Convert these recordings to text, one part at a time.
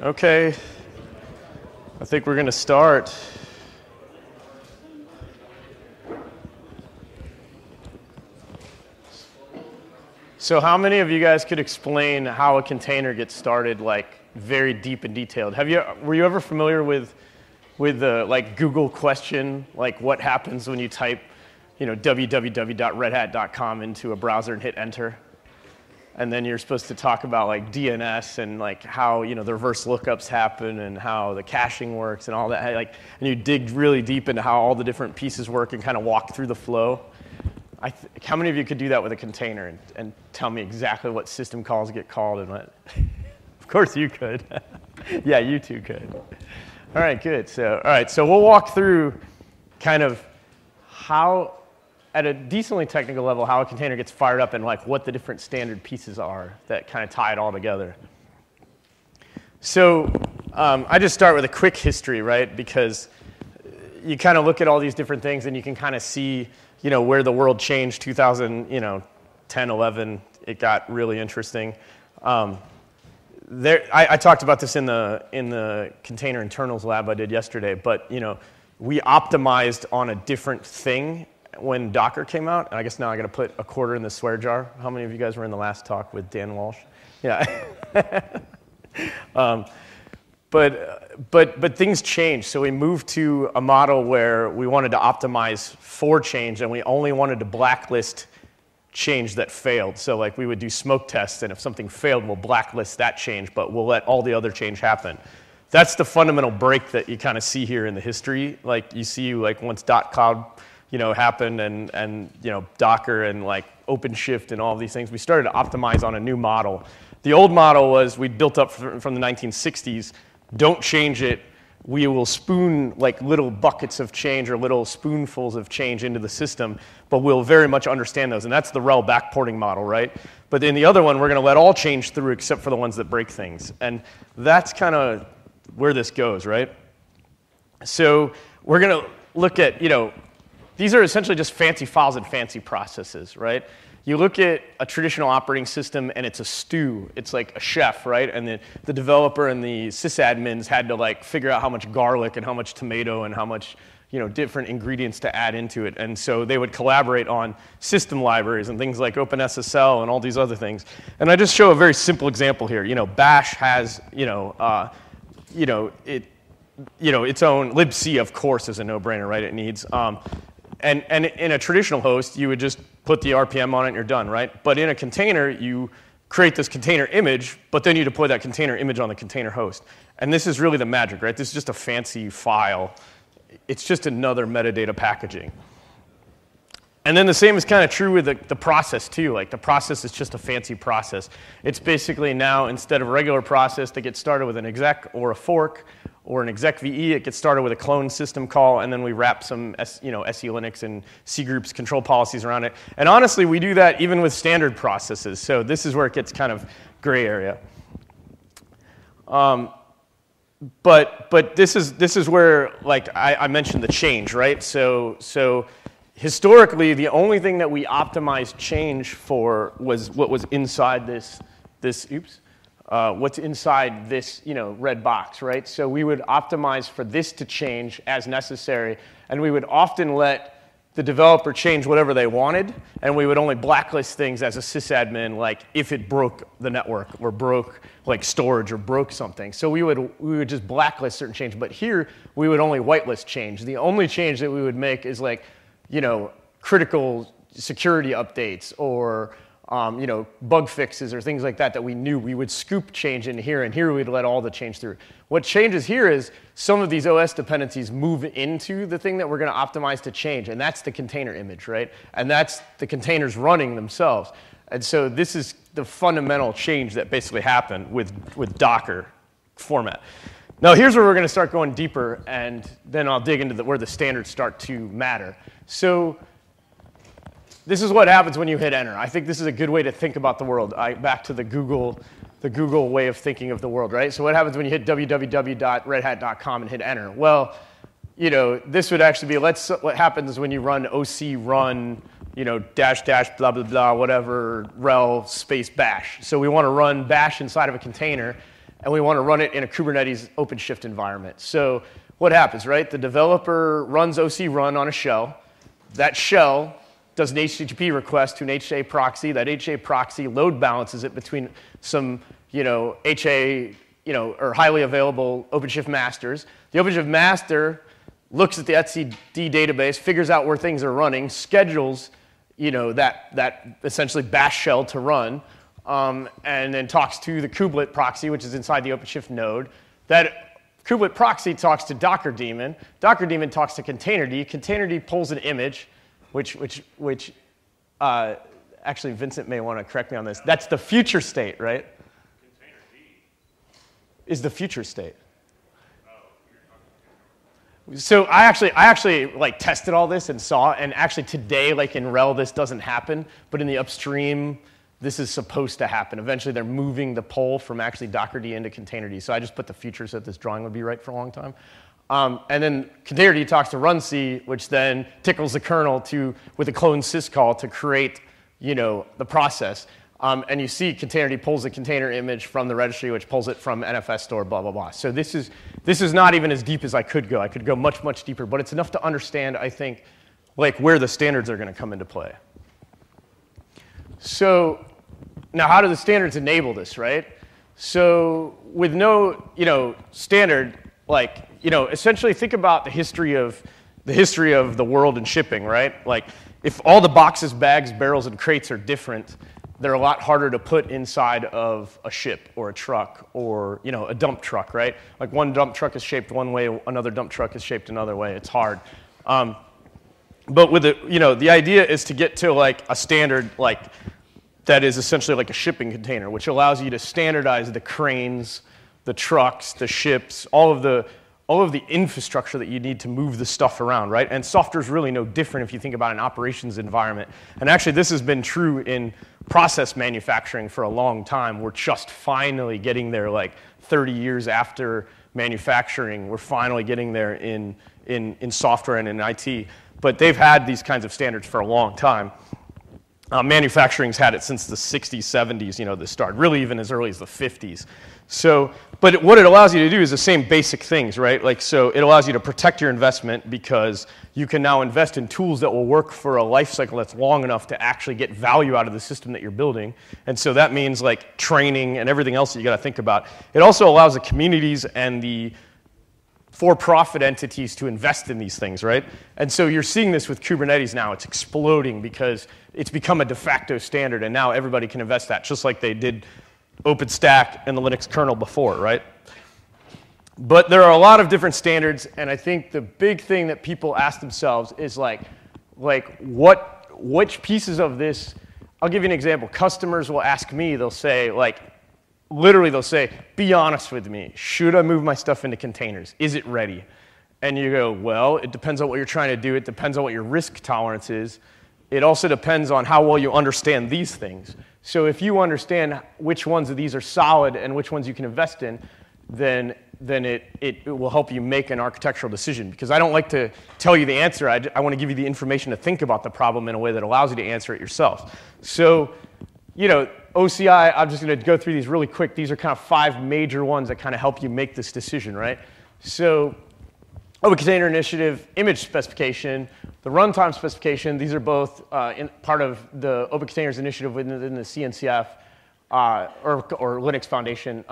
Okay, I think we're going to start. So how many of you guys could explain how a container gets started, like very deep and detailed? Were you ever familiar with the like Google question, like what happens when you type, www.redhat.com into a browser and hit enter? And then you're supposed to talk about like DNS and like how the reverse lookups happen and how the caching works and all that. And you dig really deep into how all the different pieces work and kind of walk through the flow. How many of you could do that with a container and tell me exactly what system calls get called and what? Of course you could. Yeah, you too could. All right, good. So we'll walk through kind of how, at a decently technical level, how a container gets fired up and like what the different standard pieces are that kind of tie it all together. So I just start with a quick history, right? Because you kind of look at all these different things and you can kind of see, where the world changed 2010, 11. It got really interesting. I talked about this in the container internals lab I did yesterday, but we optimized on a different thing when Docker came out, and I guess now I got to put a quarter in the swear jar. How many of you guys were in the last talk with Dan Walsh? Yeah. But things changed. So we moved to a model where we wanted to optimize for change, and we only wanted to blacklist change that failed. So like we would do smoke tests, and if something failed, we'll blacklist that change, but we'll let all the other change happen. That's the fundamental break that you kind of see here in the history. Like you see, like once .cloud happened and Docker and like OpenShift and all of these things, we started to optimize on a new model. The old model was we built up from the 1960s. Don't change it. We will spoon like little buckets of change or little spoonfuls of change into the system, but we'll very much understand those. And that's the RHEL backporting model, right? But in the other one, we're going to let all change through except for the ones that break things. And that's kind of where this goes, right? So we're going to look at, these are essentially just fancy files and fancy processes, right? You look at a traditional operating system and it's a stew. It's like a chef, right? And the developer and the sysadmins had to like figure out how much garlic and how much tomato and how much different ingredients to add into it. And so they would collaborate on system libraries and things like OpenSSL and all these other things. And I just show a very simple example here. Bash has its own libc, of course, is a no-brainer, right? It needs. And in a traditional host, you would just put the RPM on it and you're done, right? But in a container, you create this container image, but then you deploy that container image on the container host. And this is really the magic, right? This is just a fancy file. It's just another metadata packaging. And then the same is kind of true with the process too. Like the process is just a fancy process. It's basically now, instead of a regular process that gets started with an exec or a fork or an exec VE, it gets started with a clone system call, and then we wrap some SE Linux and C groups control policies around it. And honestly, we do that even with standard processes. So this is where it gets kind of gray area. But this is where, like I mentioned, the change, right? So historically, the only thing that we optimized change for was what was inside what's inside this, red box, right? So we would optimize for this to change as necessary, and we would often let the developer change whatever they wanted, and we would only blacklist things as a sysadmin, like if it broke the network or broke like storage or broke something. So we would just blacklist certain change, but here we would only whitelist change. The only change that we would make is like, critical security updates or bug fixes or things like that we knew. We would scoop change in here, and here we'd let all the change through. What changes here is some of these OS dependencies move into the thing that we're going to optimize to change, and that's the container image, right? And that's the containers running themselves. And so this is the fundamental change that basically happened with Docker format. Now here's where we're going to start going deeper, and then I'll dig into where the standards start to matter. So this is what happens when you hit enter. I think this is a good way to think about the world. Back to the Google way of thinking of the world, right? So what happens when you hit www.redhat.com and hit enter? Well, this would actually be, what happens when you run OC run, dash blah blah blah whatever rel space bash. So we want to run bash inside of a container, and we want to run it in a Kubernetes OpenShift environment. So what happens, right? The developer runs OC run on a shell. That shell does an HTTP request to an HA proxy. That HA proxy load balances it between some, HA, or highly available OpenShift masters. The OpenShift master looks at the etcd database, figures out where things are running, schedules, that essentially bash shell to run, and then talks to the kubelet proxy, which is inside the OpenShift node. That kubelet proxy talks to Docker daemon. Docker daemon talks to containerd. Containerd pulls an image, which actually Vincent may want to correct me on this. That's the future state, right? Containerd is the future state. So I actually like tested all this and saw, and actually today, like in RHEL, this doesn't happen, but in the upstream, this is supposed to happen. Eventually, they're moving the poll from actually Dockerd into Containerd. So I just put the future so that this drawing would be right for a long time. And then Containerd talks to runc, which then tickles the kernel with a clone syscall to create, the process. And you see Containerd pulls the container image from the registry, which pulls it from NFS store, blah, blah, blah. So this is not even as deep as I could go. I could go much, much deeper, but it's enough to understand, I think, like where the standards are going to come into play. So now how do the standards enable this, right? So with no, standard, like, essentially think about the history of the world and shipping, right? Like if all the boxes, bags, barrels, and crates are different, they're a lot harder to put inside of a ship or a truck or a dump truck, right? Like one dump truck is shaped one way, another dump truck is shaped another way. It's hard. But with the idea is to get to like a standard like that is essentially like a shipping container, which allows you to standardize the cranes, the trucks, the ships, all of the infrastructure that you need to move the stuff around, right? And software is really no different if you think about an operations environment. And actually, this has been true in process manufacturing for a long time. We're just finally getting there, like 30 years after manufacturing. We're finally getting there in software and in IT. But they've had these kinds of standards for a long time. Manufacturing's had it since the 60s, 70s, the start, really even as early as the 50s. So, but what it allows you to do is the same basic things, right? Like, so it allows you to protect your investment because you can now invest in tools that will work for a life cycle that's long enough to actually get value out of the system that you're building. And so that means like training and everything else that you got to think about. It also allows the communities and the for-profit entities to invest in these things, right? And so you're seeing this with Kubernetes now. It's exploding because it's become a de facto standard, and now everybody can invest that, just like they did OpenStack and the Linux kernel before, right? But there are a lot of different standards, and I think the big thing that people ask themselves is which pieces of this, I'll give you an example. Customers will ask me, they'll say, literally they'll say, be honest with me. Should I move my stuff into containers? Is it ready? And you go, well, it depends on what you're trying to do. It depends on what your risk tolerance is. It also depends on how well you understand these things. So if you understand which ones of these are solid and which ones you can invest in, then it will help you make an architectural decision. Because I don't like to tell you the answer. I want to give you the information to think about the problem in a way that allows you to answer it yourself. So, OCI, I'm just going to go through these really quick. These are kind of 5 major ones that kind of help you make this decision, right? So Open Container Initiative, image specification, the runtime specification. These are both part of the Open Containers Initiative within the CNCF or Linux Foundation.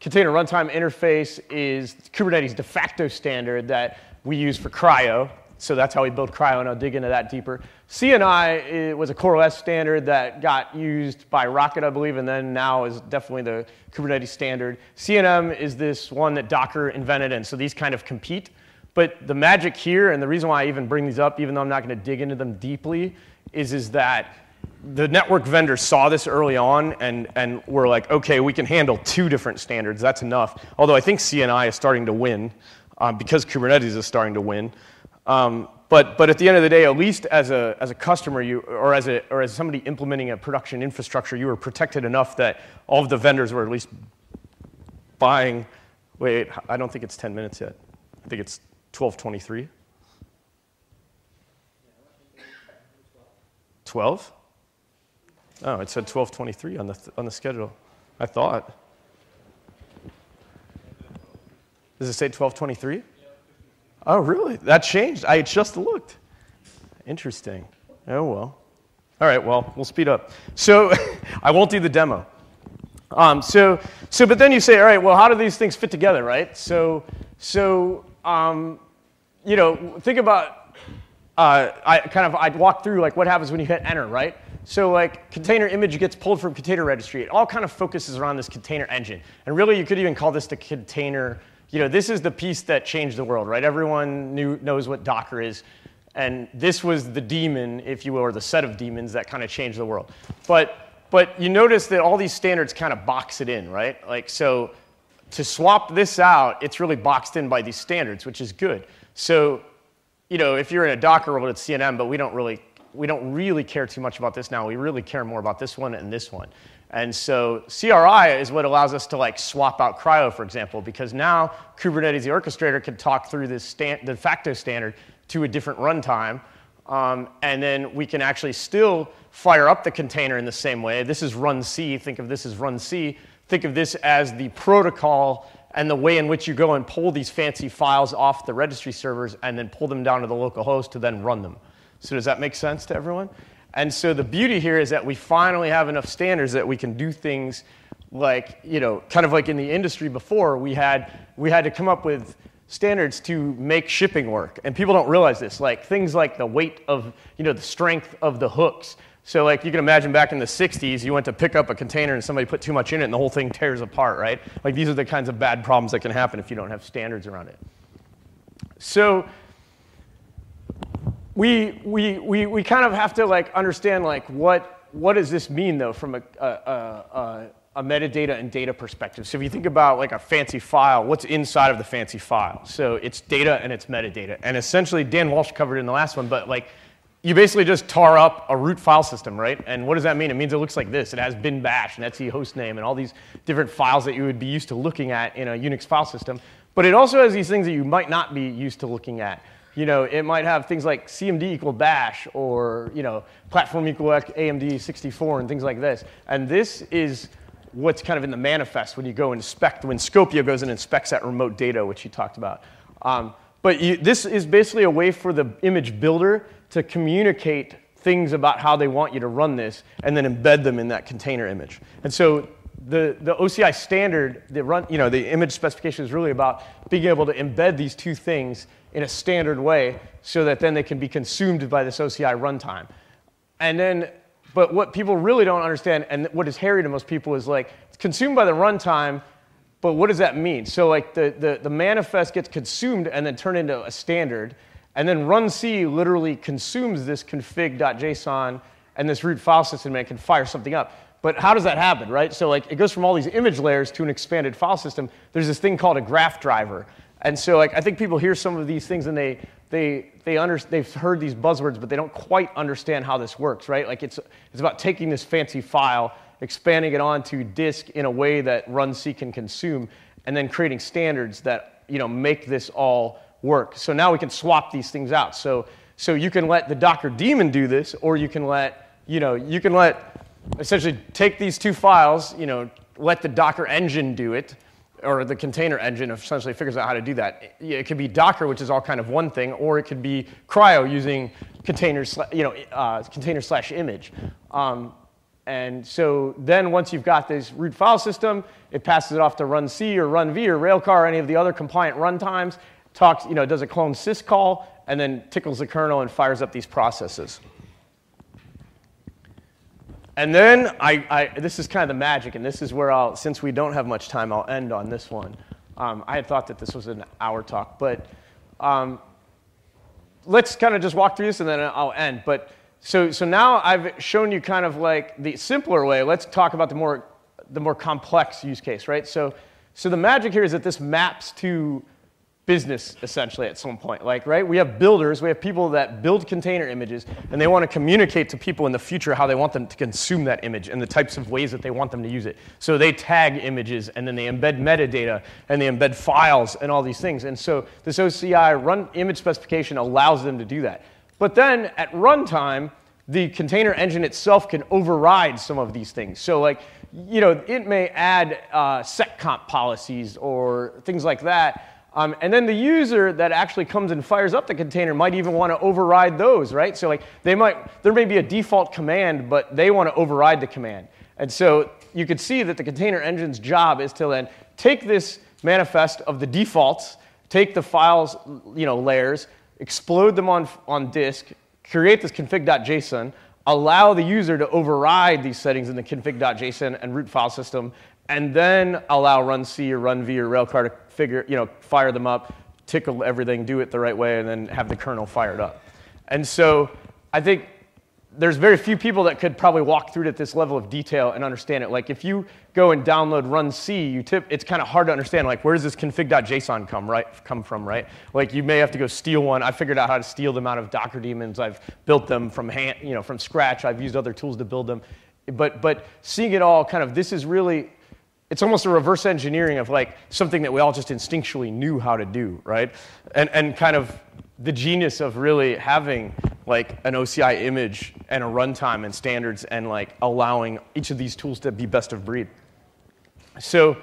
Container runtime interface is Kubernetes de facto standard that we use for CRI-O. So that's how we build CRI-O, and I'll dig into that deeper. CNI was a CoreOS standard that got used by Rocket, I believe, and then now is definitely the Kubernetes standard. CNM is this one that Docker invented, and so these kind of compete. But the magic here, and the reason why I even bring these up, even though I'm not going to dig into them deeply, is that the network vendors saw this early on and were like, okay, we can handle 2 different standards. That's enough. Although I think CNI is starting to win because Kubernetes is starting to win. But at the end of the day, at least as a customer, or as somebody implementing a production infrastructure, you were protected enough that all of the vendors were at least buying. Wait, I don't think it's 10 minutes yet. I think it's 12:23. 12? Oh, it said 12:23 on the schedule. I thought. Does it say 1223? Oh, really? That changed. I just looked. Interesting. Oh, well. All right, well, we'll speed up. So I won't do the demo. But then you say, all right, well, how do these things fit together, right? Think about, I'd walk through like what happens when you hit enter, right? So like container image gets pulled from container registry. It all kind of focuses around this container engine. And really you could even call this the container, this is the piece that changed the world, right? Everyone knows what Docker is. And this was the daemon, if you will, or the set of daemons that kind of changed the world. But you notice that all these standards kind of box it in, right? Like, so to swap this out, it's really boxed in by these standards, which is good. So, if you're in a Docker world, it's CNN, but we don't really care too much about this now. We really care more about this one and this one. And so CRI is what allows us to like swap out cryo, for example, because now Kubernetes, the orchestrator, can talk through this the de facto standard to a different runtime. And then we can actually still fire up the container in the same way. This is runc. Think of this as runc. Think of this as the protocol and the way in which you go and pull these fancy files off the registry servers and then pull them down to the local host to then run them. So does that make sense to everyone? And so the beauty here is that we finally have enough standards that we can do things like, kind of like in the industry before, we had to come up with standards to make shipping work. And people don't realize this, like things like the weight of, the strength of the hooks. So like you can imagine back in the 60s, you went to pick up a container and somebody put too much in it and the whole thing tears apart, right? Like these are the kinds of bad problems that can happen if you don't have standards around it. So we kind of have to like understand like what does this mean though from a metadata and data perspective. So if you think about like a fancy file, what's inside of the fancy file? So it's data and it's metadata. And essentially Dan Walsh covered it in the last one, but like you basically just tar up a root file system, right? And what does that mean? It means it looks like this. It has bin bash and etc hostname and all these different files that you would be used to looking at in a Unix file system. But it also has these things that you might not be used to looking at. It might have things like CMD equal bash or, platform equal AMD 64 and things like this. And this is what's kind of in the manifest when you go inspect, when Scopio goes and inspects that remote data, which you talked about. This is basically a way for the image builder to communicate things about how they want you to run this and then embed them in that container image. And so the OCI standard, the image specification is really about being able to embed these two things in a standard way so that then they can be consumed by this OCI runtime. But what people really don't understand, and what is hairy to most people, is like, it's consumed by the runtime, but what does that mean? So like the manifest gets consumed and then turned into a standard, and then runc literally consumes this config.json and this root file system and it can fire something up. But how does that happen, right? So like it goes from all these image layers to an expanded file system. There's this thing called a graph driver. And so like I think people hear some of these things and they've heard these buzzwords, but they don't quite understand how this works, right? Like it's about taking this fancy file, expanding it onto disk in a way that runc can consume, and then creating standards that make this all work. So now we can swap these things out. So you can let the Docker daemon do this, or you can let essentially take these two files, let the Docker engine do it, or the container engine essentially figures out how to do that. It could be Docker, which is all kind of one thing, or it could be cryo using container/image. And so then once you've got this root file system, it passes it off to runc or runv or railcar or any of the other compliant runtimes, does a clone syscall, and then tickles the kernel and fires up these processes. And then this is kind of the magic, and this is where since we don't have much time, I'll end on this one. I had thought that this was an hour talk, but let's kind of just walk through this and then I'll end. But so now I've shown you kind of like the simpler way. Let's talk about the more complex use case, right? So the magic here is that this maps to business essentially at some point. Like, right? We have builders, we have people that build container images, and they want to communicate to people in the future how they want them to consume that image and the types of ways that they want them to use it. So they tag images, and then they embed metadata, and they embed files, and all these things. And so this OCI image specification allows them to do that. But then at runtime, the container engine itself can override some of these things. So like, it may add seccomp policies or things like that. And then the user that actually comes and fires up the container might even want to override those, right? So like there may be a default command, but they want to override the command. And so you could see that the container engine's job is to then take this manifest of the defaults, take the files, layers, explode them on disk, create this config.json, allow the user to override these settings in the config.json and root file system, and then allow runc or runv or railcar to fire them up, tickle everything, do it the right way, and then have the kernel fired up. And so I think there's very few people that could probably walk through it at this level of detail and understand it. Like if you go and download runc, it's kind of hard to understand, like where does this config.json come from, right? Like you may have to go steal one. I figured out how to steal them out of Docker daemons. I've built them from scratch. I've used other tools to build them. But seeing it all kind of, this is really, it's almost a reverse engineering of like something that we all just instinctually knew how to do, right? And kind of the genius of really having like an OCI image and a runtime and standards and like allowing each of these tools to be best of breed. So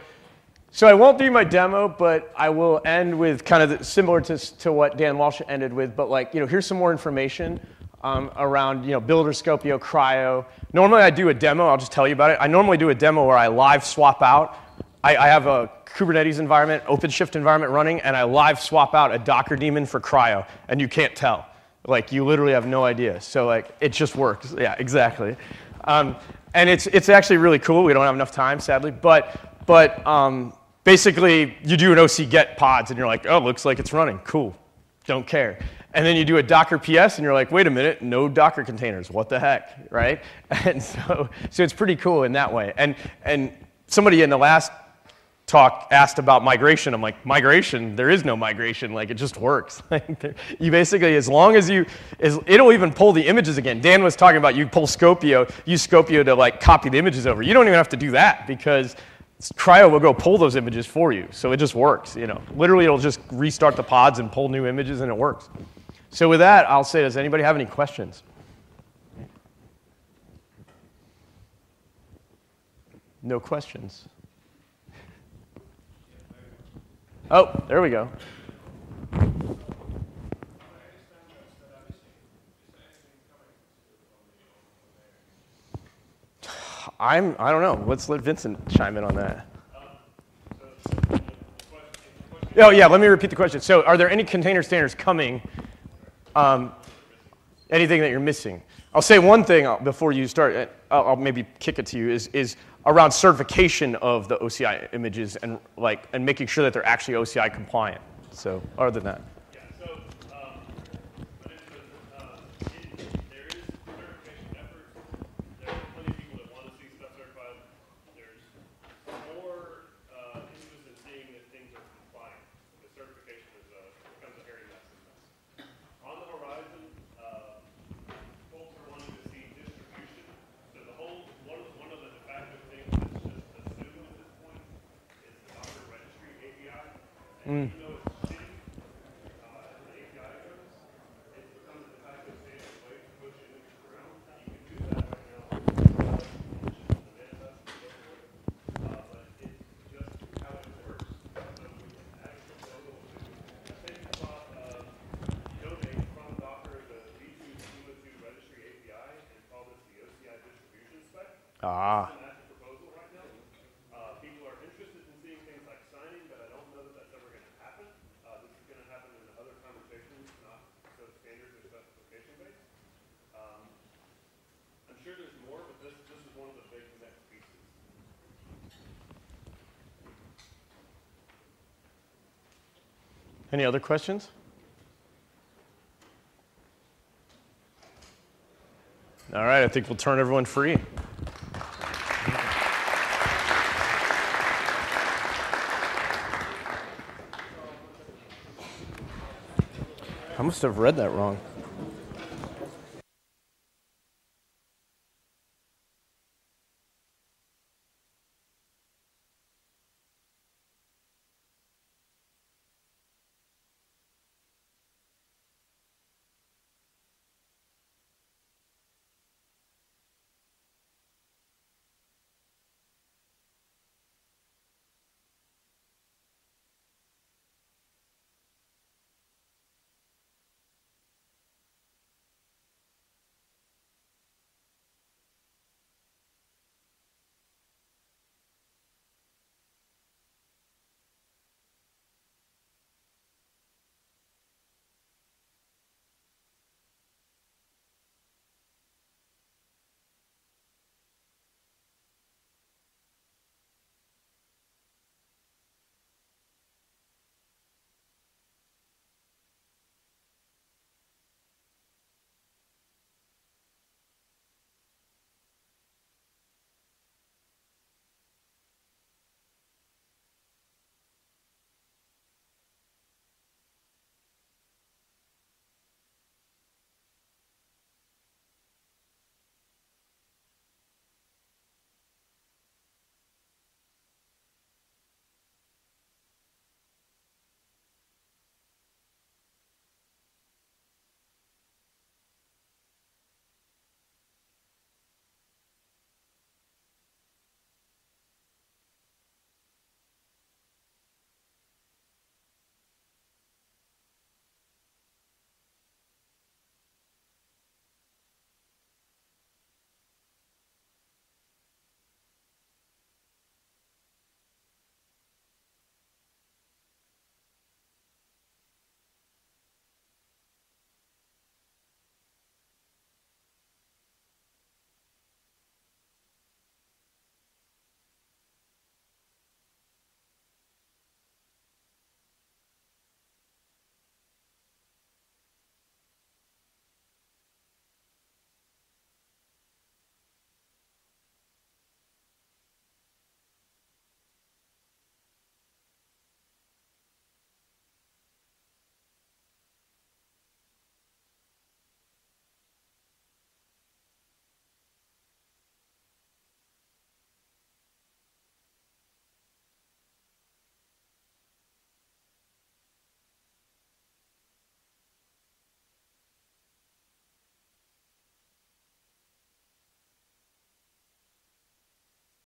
I won't do my demo, but I will end with kind of similar to what Dan Walsh ended with, but like, here's some more information around, Builder, Scopio, Cryo. Normally I do a demo, I'll just tell you about it. I normally do a demo where I live swap out. I have a Kubernetes environment, OpenShift environment running, and I live swap out a Docker daemon for Cryo, and you can't tell. Like, you literally have no idea. So, like, it just works. Yeah, exactly. And it's actually really cool. We don't have enough time, sadly. But basically, you do an OC get pods, and you're like, oh, looks like it's running. Cool. Don't care. And then you do a Docker PS, and you're like, wait a minute, no Docker containers. What the heck, right? And so it's pretty cool in that way. And somebody in the last talk asked about migration. I'm like, migration? There is no migration. Like, it just works. You basically, as long as it'll even pull the images again. Dan was talking about you pull Scopio, use Scopio to like copy the images over. You don't even have to do that because Cryo will go pull those images for you. So it just works. Literally, it'll just restart the pods and pull new images, and it works. So with that, I'll say, does anybody have any questions? No questions. Oh, there we go. I don't know. Let's let Vincent chime in on that. Oh, yeah, let me repeat the question. So are there any container standards coming? Anything that you're missing? I'll say one thing before you start. I'll maybe kick it to you, is around certification of the OCI images and making sure that they're actually OCI compliant. So other than that. Yeah, so there is certification efforts. There are plenty of people that want to see stuff certified. There's more interest in seeing that things are compliant. The certification becomes a hairy mess. On the horizon, folks are wanting to see distribution. So one of the de facto things that's just assumed at this point is the Docker registry API. And even though it's shitty, the API goes, it becomes a de facto standard way to push images around. You can do that right now with the manifest and so forth. But it's just how it works. So we can actually go to, I think you saw donate from Docker the V2 Schema 2 registry API and call this the OCI distribution spec. Ah. It's an active proposal right now. People are interested in seeing things like signing, but I don't know that that's ever going to happen. This is going to happen in other conversations, not so standards or specification based. I'm sure there's more, but this is one of the big next pieces. Any other questions? All right, I think we'll turn everyone free. I must have read that wrong.